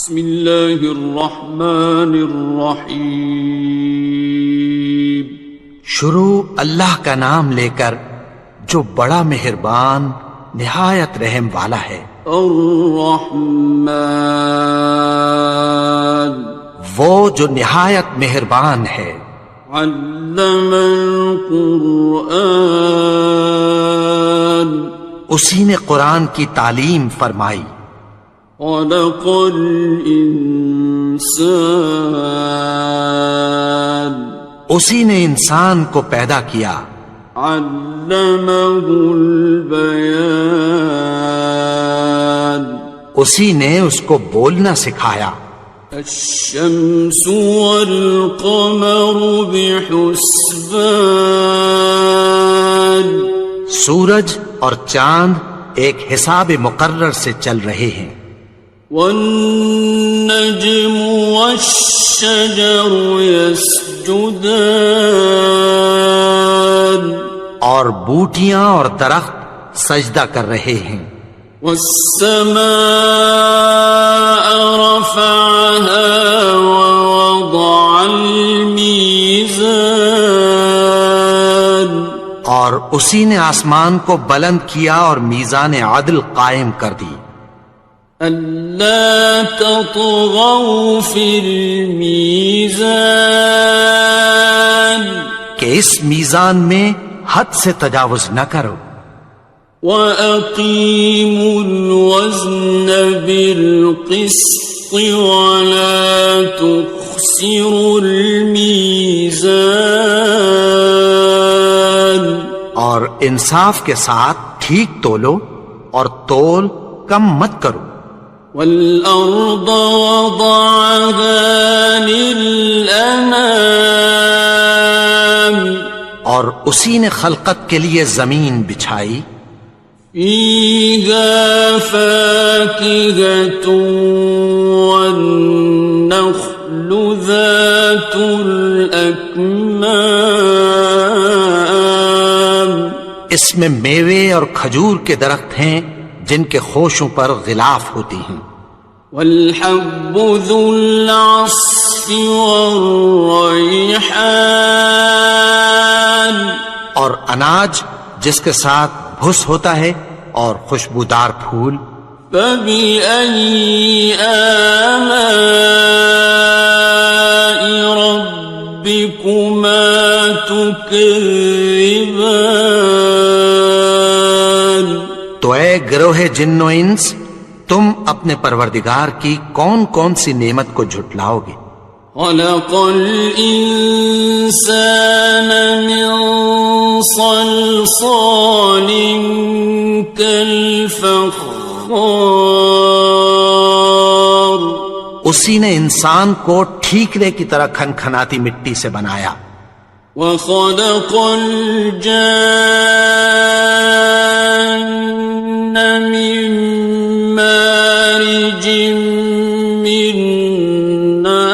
بسم اللہ الرحمن الرحیم. شروع اللہ کا نام لے کر جو بڑا مہربان نہایت رحم والا ہے. الرحمن وہ جو نہایت مہربان ہے. علم القرآن اسی نے قرآن کی تعلیم فرمائی. خلق الانسان اسی نے انسان کو پیدا کیا. علمہ البیان اسی نے اس کو بولنا سکھایا. الشمس والقمر بحسبان سورج اور چاند ایک حساب مقرر سے چل رہے ہیں. والنجم والشجر يسجدان اور بوٹیاں اور درخت سجدہ کر رہے ہیں. والسماء رفعها ووضع الميزان اور اسی نے آسمان کو بلند کیا اور میزان عدل قائم کر دی. ألا تطغوا في الميزان کہ اس میزان میں حد سے تجاوز نہ کرو. وَأَقِيمُوا الْوَزْنَ بِالْقِسْطِ وَلَا تُخْسِرُوا الْمِيزَانَ اور انصاف کے ساتھ ٹھیک تولو اور تول کم مت کرو. وَالْأَرْضَ وَضَعَهَا لِلْأَنَامِ اور اسی نے خلقت کے لیے زمین بچھائی. فِيهَا فَاكِهَةٌ وَالنَّخْلُ ذَاتُ الْأَكْمَامِ اس میں میوے اور کھجور کے درخت ہیں جن کے خوشوں پر غلاف ہوتی ہیں. وَالْحَبُّ ذُو الْعَصْفِ وَالرَّيْحَانِ اور اناج جس کے ساتھ بھس ہوتا ہے اور خوشبودار پھول. فَبِأَيِّ آلَاءِ رَبِّكُمَا تُكَذِّبَانِ تو اے گروہ جن و انس تم اپنے پروردگار کی کون کون سی نعمت کو جھٹلاؤ گے. خَلَقَ الْإِنسَانَ مِنْ صَلْصَالٍ كَالْفَخَّارِ اسی نے انسان کو ٹھیکرے کی طرح کھنکھناتی مٹی سے بنایا. وَخَلَقَ الْجَانَّ مِن مَّارِجٍ مِّن نَّارٍ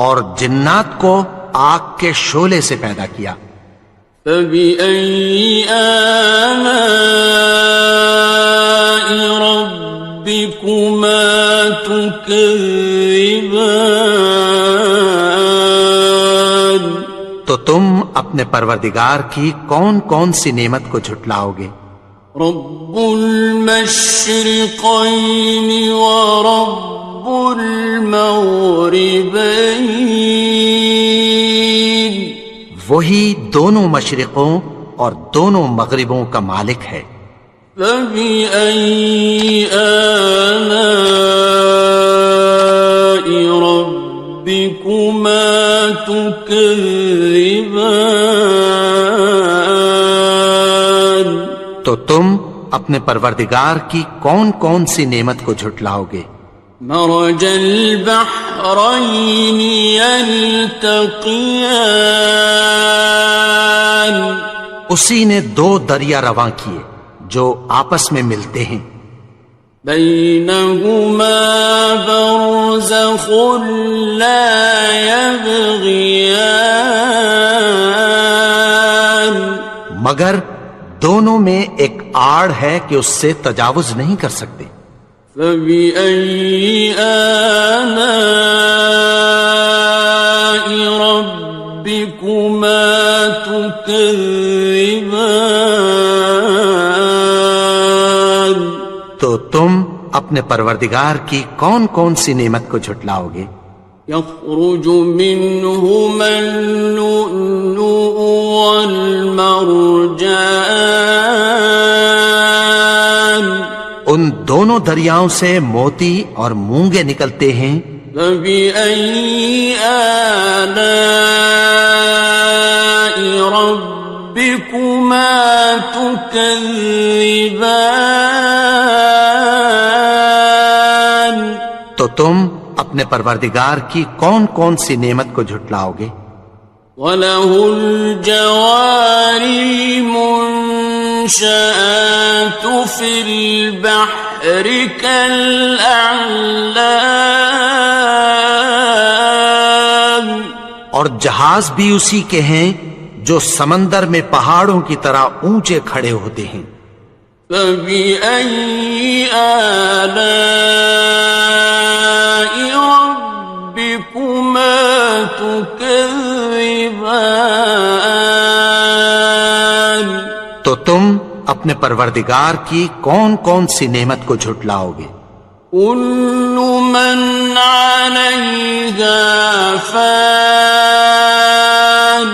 اور جنات کو آگ کے شعلے سے پیدا کیا. فَبِأَيِّ آلَاءِ رَبِّكُمَا تُكَذِّبَانِ تو تم اپنے پروردگار کی کون کون سی نعمت کو جھٹلاؤ گے. رب المشرقین ورب المغربین وہی دونوں مشرقوں اور دونوں مغربوں کا مالک ہے. فَبِأَيِّ آلَاءِ رَبِّكُمَا تُكَذِّبَانِ تو تم اپنے پروردگار کی کون کون سی نعمت کو جھٹلاؤ گے. مرج البحرین یلتقیان اسی نے دو دریا رواں کیے جو آپس میں ملتے ہیں. بینہما برزخ لا یبغیان مگر دونوں میں ایک آڑ ہے کہ اس سے تجاوز نہیں کر سکتے۔ فبأي آلاء ربكما تكذبان؟ تو تم اپنے پروردگار کی کون کون سی نعمت کو جھٹلاؤ گے؟ يخرج منهما اللؤلؤ والمرجان، ان دونوں دریاؤں سے موتی اور مونگے نکلتے ہیں۔ فبأي آلاء ربكما تكذبان؟ تو تم اپنے پروردگار کی کون کون سی نعمت کو جھٹلاؤ گے؟ وَلَهُ الْجَوَارِ الْمُنشَآتُ فِي الْبَحْرِ كَالْأَعْلَامِ، اور جہاز بھی اسی کے ہیں جو سمندر میں پہاڑوں کی طرح اونچے کھڑے ہوتے ہیں۔ فَبِأَيِّ آلَاءِ رَبِّكُمَا تُكَذِّبَانِ؟ تو تم اپنے پروردگار کی کون کون سی نعمت کو جھٹلاؤ گے؟ كُلُّ مَنْ عَلَيْهَا فَانٍ،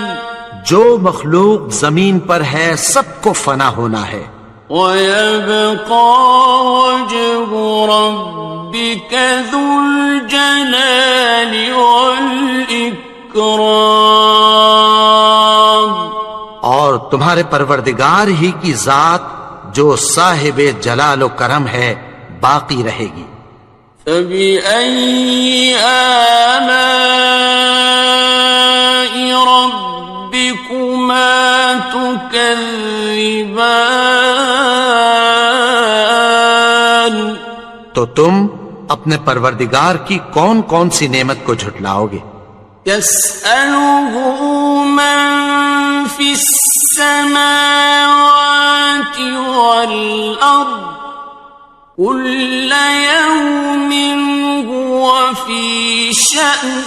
جو مخلوق زمین پر ہے سب کو فنا ہونا ہے۔ وَيَبْقَى وَجْهُ رَبِّكَ ذُو الْجَلَالِ وَالْإِكْرَامِ، اور تمہارے پروردگار ہی کی ذات جو صاحب جلال و کرم ہے باقی رہے گی۔ فَبِأَيِّ آلَاءِ رَبِّكُمَا تُكَذِّبَانِ؟ تو تم اپنے پروردگار کی کون کون سی نعمت کو جھٹلاؤ گے؟ يَسْأَلُهُ مَن فِي السَّمَاوَاتِ وَالْأَرْضِ كُلَّ يَوْمٍ هُوَ فِي شَأْنٍ،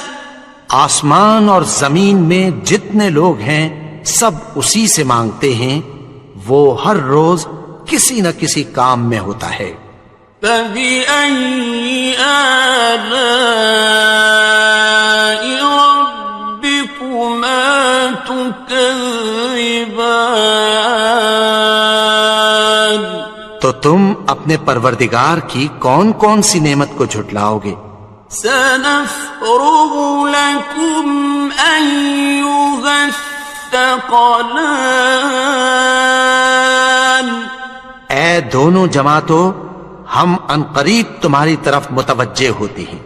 آسمان اور زمین میں جتنے لوگ ہیں سب اسی سے مانگتے ہیں، وہ ہر روز کسی نہ کسی کام میں ہوتا ہے۔ فَبِأَيِّ آلَاءِ رَبِّكُمَا تُكَذِّبَانِ؟ تو تم اپنے پروردگار کی کون کون سی نعمت کو جھٹلاؤ گے؟ سَنَفْرُغُ لَكُمْ أَيُّهَ الثَّقَلَانِ، اے دونوں جماعتوں، ہم عنقریب تمہاری طرف متوجہ ہوتے ہیں۔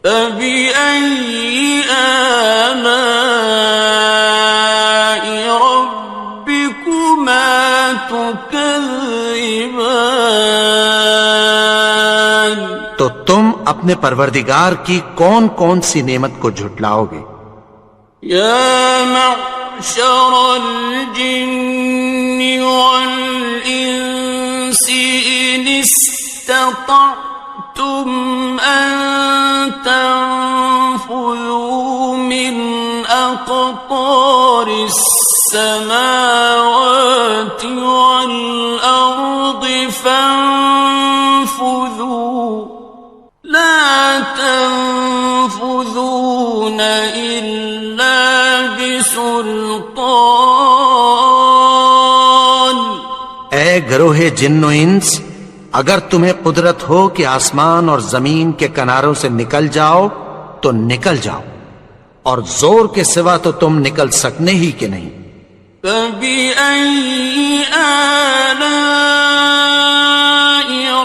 فَبِأَيِّ آلَاءِ رَبِّكُمَا تُكَذِّبَانِ؟ تو تم اپنے پروردگار کی کون کون سی نعمت کو جھٹلاؤ گے؟ يَا مَعْشَرَ الْجِنِّ وَالْإِنسِ إِنِ اسْتَطَعْتُمْ أَن تَنفُذُوا مِنْ أَقْطَارِ السَّمَاوَاتِ وَالْأَرْضِ فَانفُذُوا لَا تَنفُذُونَ إِلَّا بِسُلْطَانٍ۔ اے گروہ جن و انس، اگر تمہیں قدرت ہو کہ آسمان اور زمین کے کناروں سے نکل جاؤ تو نکل جاؤ، اور زور کے سوا تو تم نکل سکنے ہی کہ نہیں۔ فَبِأَيِّ آلَاءِ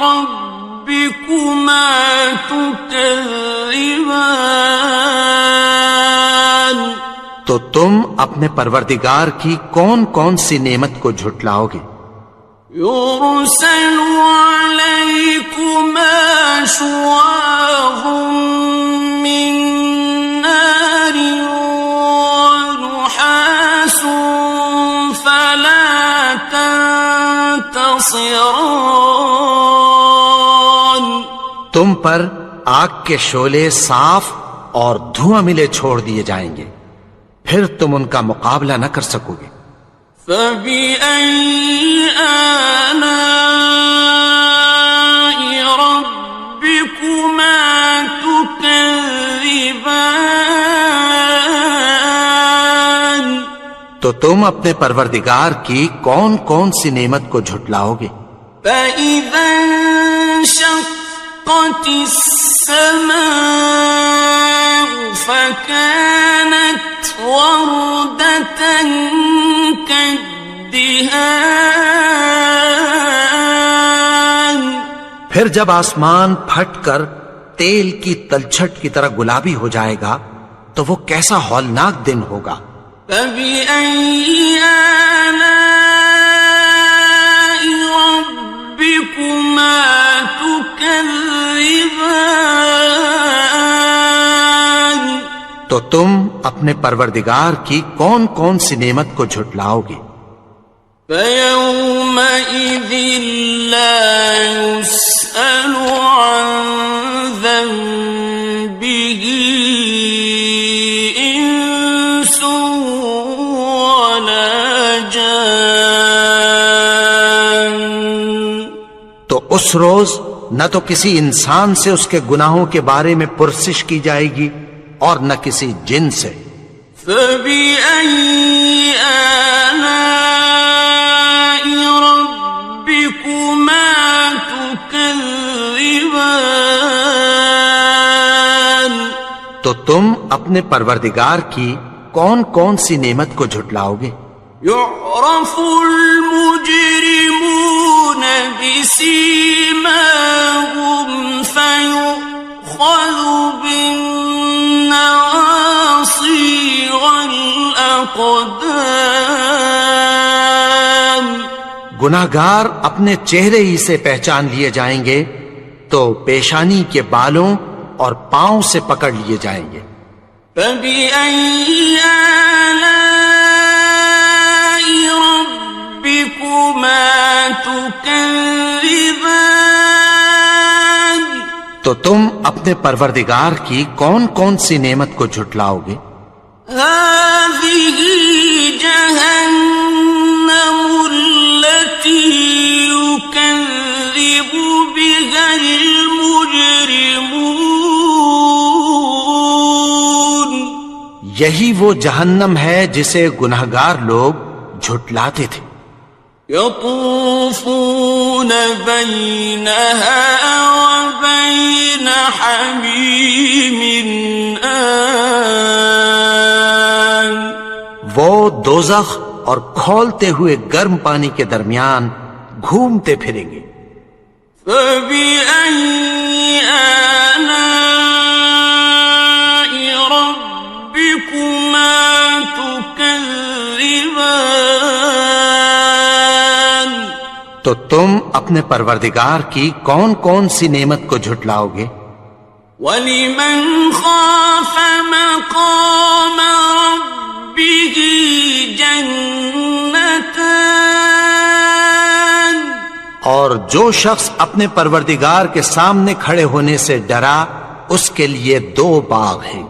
رَبِّكُمَا تُكَذِّبَانِ؟ تو تم اپنے پروردگار کی کون کون سی نعمت کو جھٹلاؤ گے؟ يُرْسَلُ عَلَيْكُمَا شُوَاظٌ مِّن نَّارٍ وَنُحَاسٌ فَلَا تَنتَصِرَانِ؟ تم پر آگ کے شعلے صاف اور دھواں ملے چھوڑ دیے جائیں گے، پھر تم ان کا مقابلہ نہ کر سکو گے۔ فَبِأَيِّ آلَاءِ رَبِّكُمَا تُكَذِّبَانِ؟ تو تم اپنے پروردگار کی کون کون سی نعمت کو جھٹلاؤ گے؟ فَإِذَا انشَقَّتِ السَّمَاءُ فَكَانَتْ وَرْدَةً كَالدِّهَانِ، پھر جب آسمان پھٹ کر تیل کی تلچھٹ کی طرح گلابی ہو جائے گا تو وہ کیسا ہولناک دن ہوگا۔ فَبِأَيِّ آلَاءِ رَبِّكُمَا تُكَذِّبَانِ؟ تو تم اپنے پروردگار کی کون کون سی نعمت کو جھٹلاؤ گے؟ فَيَوْمَئِذٍ لَا يُسْأَلُ عَنْ ذَنبِهِ إِنسٌ وَلَا جَانٌ۔ تو اس روز نہ تو کسی انسان سے اس کے گناہوں کے بارے میں پرسش کی جائے گی اور نہ کسی جن سے۔ فَبِأَيِّ آلَاءِ رَبِّكُمَا تُكَذِّبَانِ؟ تو تم اپنے پروردگار کی کون کون سی نعمت کو جھٹلاؤ گے؟ يُعْرَفُ الْمُجْرِمُونَ بِسِيمَاهُمْ فَيُؤْخَذُ بِالنَّوَاصِي وَالْأَقْدَامِ۔ گناہگار اپنے چہرے ہی سے پہچان لیے جائیں گے تو پیشانی کے بالوں اور پاؤں سے پکڑ لیے جائیں گے۔ فَبِأَيِّ آلَاءِ رَبِّكُمَا تُكَذِّبَانِ؟ تو تم اپنے پروردگار کی کون کون سی نعمت کو جھٹلاؤ گے؟ هَٰذِهِ جَهَنَّمُ الَّتِي يُكَذِّبُ بِهَا الْمُجْرِمُونَ۔ یہی وہ جہنم ہے جسے گناہگار لوگ جھٹلاتے تھے۔ يَطُوفُونَ بَيْنَهَا وَبَيْنَ حَمِيمٍ آنٍ۔ وہ دوزخ اور کھولتے ہوئے گرم پانی کے درمیان گھومتے پھریں گے۔ فَبِأَيِّ آلَاءِ رَبِّكُمَا تُكَذِّبَانِ؟ تو تم اپنے پروردگار کی کون کون سی نعمت کو جھٹلاؤ گے؟ وَلِمَنْ خَافَ مَقَامَ رَبِّهِ جَنَّتَانِ؟ اور جو شخص اپنے پروردگار کے سامنے کھڑے ہونے سے ڈرا اس کے لیے 2 باغ ہیں۔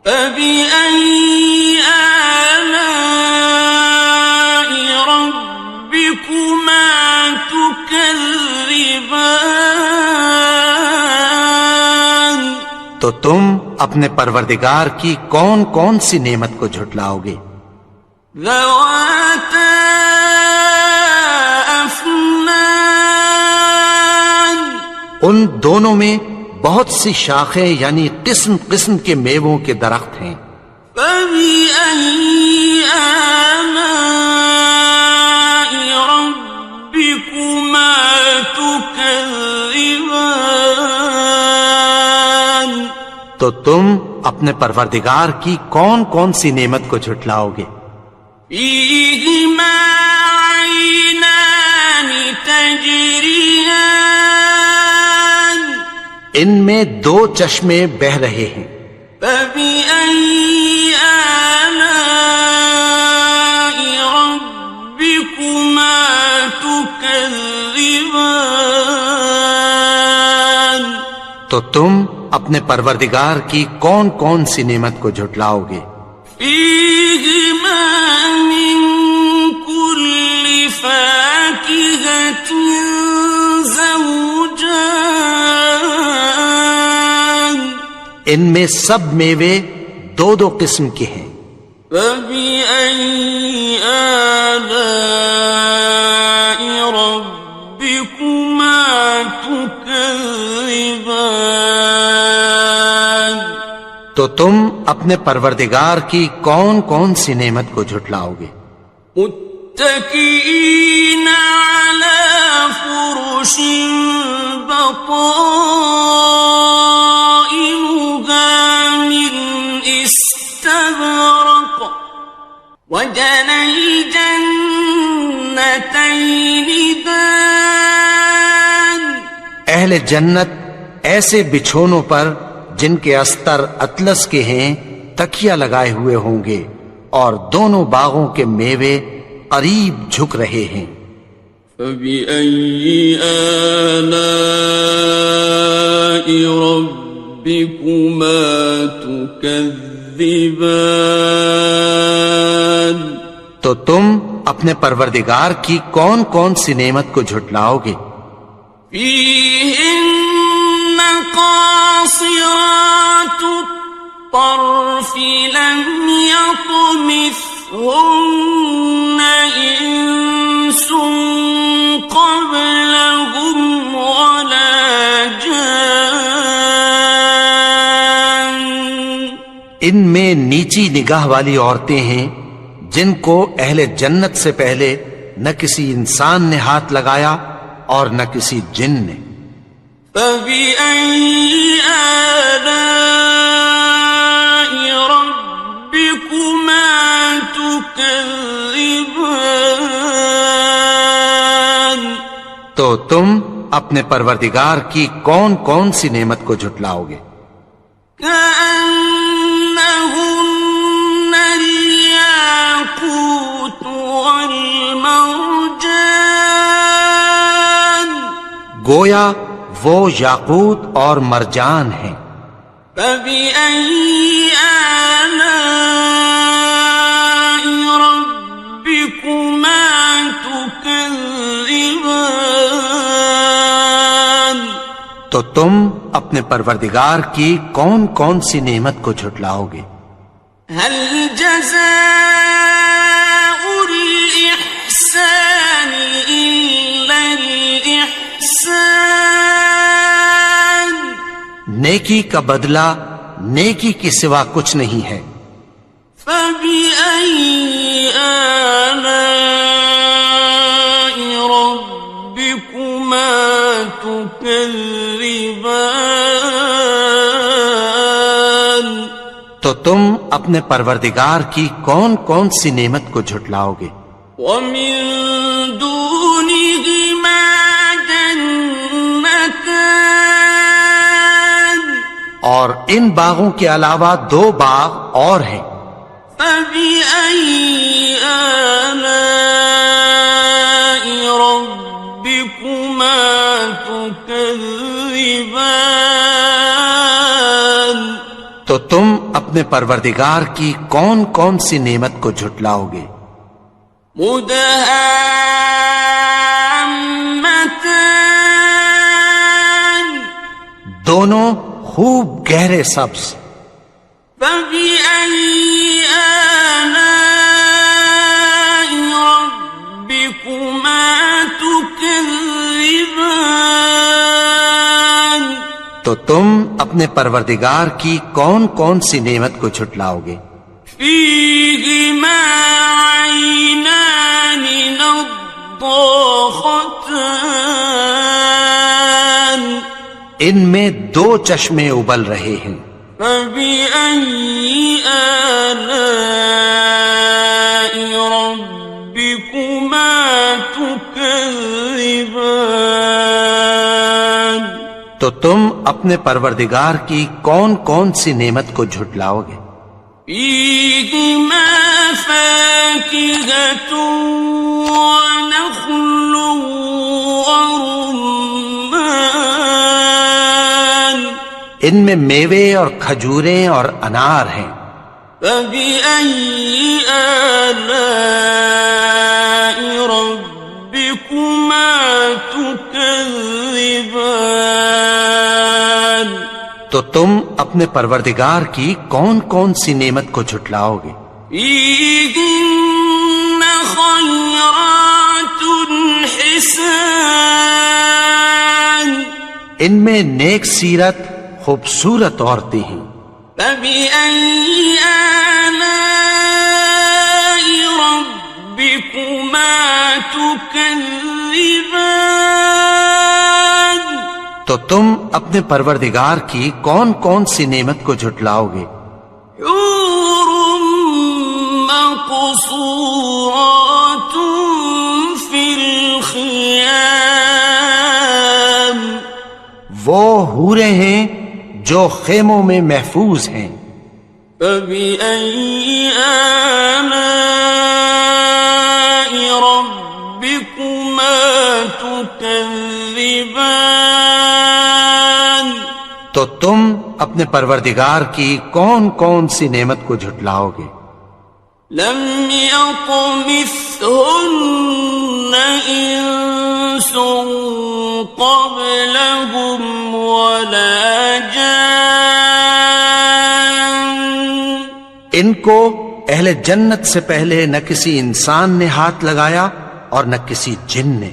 فَبِأَيِّ آلَاءِ رَبِّكُمَا تُكَذِّبَانِ؟ تو تم اپنے پروردگار کی کون کون سی نعمت کو جھٹلاؤ گے؟ ذَوَاتَا أَفْنَانٍ؟ ان دونوں میں بہت سی شاخیں یعنی قسم قسم کے میووں کے درخت ہیں۔ فَبِأَيِّ آلَاءِ رَبِّكُمَا تُكَذِّبَانِ؟ تو تم اپنے پروردگار کی کون کون سی نعمت کو جھٹلاؤ گے؟ فِيهِمَا عَيْنَانِ تَجْرِيَانِ؟ ان میں 2 چشمے بہ رہے ہیں۔ فَبِأَيِّ آلَاءِ رَبِّكُمَا تُكَذِّبَانِ؟ تو تم اپنے پروردگار کی کون کون سی نعمت کو جھٹلاؤ گے؟ فیہما من کل فاکہۃ زوجان، ان میں سب میوے دو دو قسم کے ہیں۔ فبأي آلاء ربكما تكذبان، تو تم اپنے پروردگار کی کون کون سی نعمت کو جھٹلاؤ گے؟ متكئين على فرش بطائنها من استبرق، وجنى الجنتين دان، اہل جنت ایسے بچھونوں پر جن کے استر اطلس کے ہیں تکیہ لگائے ہوئے ہوں گے، اور دونوں باغوں کے میوے قریب جھک رہے ہیں۔ فبأي آلاء ربكما تكذبان، تو تم اپنے پروردگار کی کون کون سی نعمت کو جھٹلاؤ گے؟ فيهن قاصرات الطرف لم يطمثهن إنس قبلهم ولا جان، ان میں نیچی نگاہ والی عورتیں ہیں جن کو اہل جنت سے پہلے نہ کسی انسان نے ہاتھ لگایا اور نہ کسی جن نے۔ فبأي آلاء ربكما تكذبان، تو تم اپنے پروردگار کی کون کون سی نعمت کو جھٹلاؤ گے؟ كأنهن الياقوت والمرجان، گویا وہ یاقوت اور مرجان ہیں۔ فبأي آلاء ربكما تكذبان، تو تم اپنے پروردگار کی کون کون سی نعمت کو جھٹلاؤ گے؟ هل جزاء الإحسان إلا الإحسان، نیکی کا بدلہ نیکی کے سوا کچھ نہیں ہے۔ فبأي آلاء ربكما تكذبان، تو تم اپنے پروردگار کی کون کون سی نعمت کو جھٹلاؤ گے؟ ومن دونهما جنتان، اور ان باغوں کے علاوہ دو باغ اور ہیں۔ فبأي آلاء ربكما تكذبان، تو تم اپنے پروردگار کی کون کون سی نعمت کو جھٹلاؤ گے؟ مدهامتان، دونوں خوب گہرے سبز۔ فبأي آلاء ربكما تكذبان، تو تم اپنے پروردگار کی کون کون سی نعمت کو جھٹلاؤ گے؟ فيهما عينان نضاختان، ان میں دو چشمے ابل رہے ہیں۔ فبأي آلاء ربكما تكذبان، تو تم اپنے پروردگار کی کون کون سی نعمت کو جھٹلاؤ گے؟ فيهما فاكهة ونخل ورمان، ان میں میوے اور کھجوریں اور انار ہیں۔ فبأي آلاء ربكما تكذبان؟ تو تم اپنے پروردگار کی کون کون سی نعمت کو جھٹلاؤ گے؟ فيهن خيرات حسان، ان میں نیک سیرت خوبصورت عورتیں ہیں۔ فبأي آلاء ربكما تكذبان؟ تو تم اپنے پروردگار کی کون کون سی نعمت کو جھٹلاؤ گے؟ حور مقصورات في الخيام، وہ حوریں ہیں جو خیموں میں محفوظ ہیں۔ فبأي آلاء ربكما تكذبان؟ تو تم اپنے پروردگار کی کون کون سی نعمت کو جھٹلاؤ گے؟ لم يطمثهن إنس قبلهم ولا جان، ان کو اہل جنت سے پہلے نہ کسی انسان نے ہاتھ لگایا اور نہ کسی جن نے۔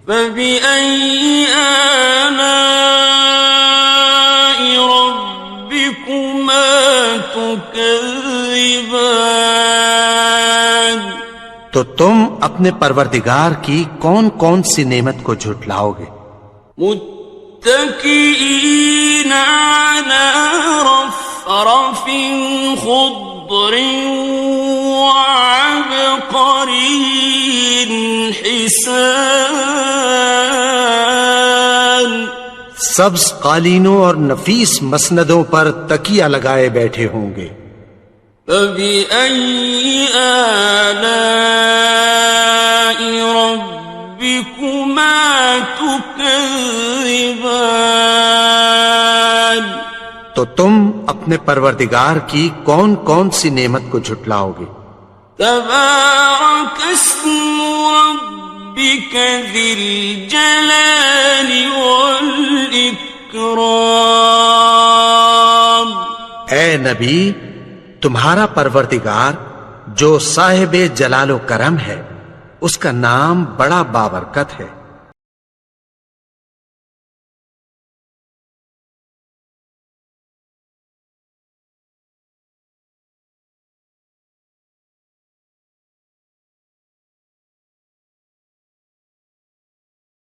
فبأي آلاء ربكما تكذبان؟ تو تم اپنے پروردگار کی کون کون سی نعمت کو جھٹلاؤ گے؟ متكئين على رفرف خضر وعبقري حسان، سبز قالینوں اور نفیس مسندوں پر تکیہ لگائے بیٹھے ہوں گے۔ فبأي آلاء ربكما تكذبان؟ تو تم اپنے پروردگار کی کون کون سی نعمت کو جھٹلاؤ گے؟ تبارك اسم ربك ذي الجلال والإكرام۔ اے نبی، تمہارا پروردگار جو صاحب جلال و کرم ہے، اس کا نام بڑا بابرکت ہے۔